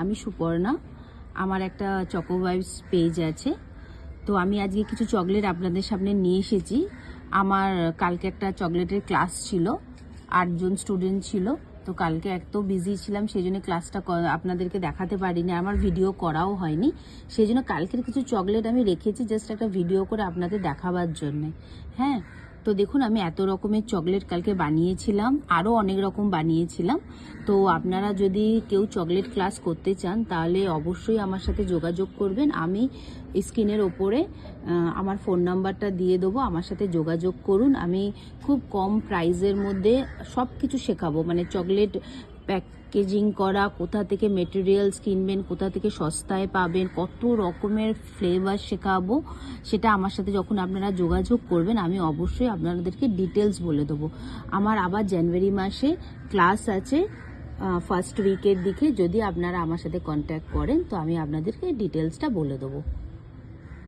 আমি সুপর্ণা। আমার একটা চকো ভাইবস পেজ আছে। তো আমি আজকে কিছু চকলেট আপনাদের সামনে নিয়ে এসেছি। আমার কালকে একটা চকলেটের ক্লাস ছিল, 8 জন স্টুডেন্ট ছিল। তো কালকে এত বিজি ছিলাম, সেই জন্য ক্লাসটা আপনাদেরকে দেখাতে পারিনি, আমার ভিডিও করাও হয়নি। সেই জন্য কালকের কিছু চকলেট আমি রেখেছি জাস্ট একটা ভিডিও করে আপনাদের দেখাবার জন্যে। হ্যাঁ, তো দেখুন আমি এত রকমের চকলেট কালকে বানিয়েছিলাম, আরও অনেক রকম বানিয়েছিলাম। তো আপনারা যদি কেউ চকলেট ক্লাস করতে চান তাহলে অবশ্যই আমার সাথে যোগাযোগ করবেন। আমি স্ক্রিনের ওপরে আমার ফোন নাম্বারটা দিয়ে দেবো, আমার সাথে যোগাযোগ করুন। আমি খুব কম প্রাইসের মধ্যে সব কিছু শেখাবো, মানে চকলেট প্যাকেজিং করা, কোথা থেকে মেটেরিয়ালস কিনবেন, কোথা থেকে সস্তায় পাবেন, কত রকমের ফ্লেভার শেখাবো। সেটা আমার সাথে যখন আপনারা যোগাযোগ করবেন আমি অবশ্যই আপনাদেরকে ডিটেলস বলে দেবো। আমার আবার জানুয়ারি মাসে ক্লাস আছে, ফার্স্ট উইকের দিকে। যদি আপনারা আমার সাথে কন্ট্যাক্ট করেন তো আমি আপনাদেরকে ডিটেলসটা বলে দেবো।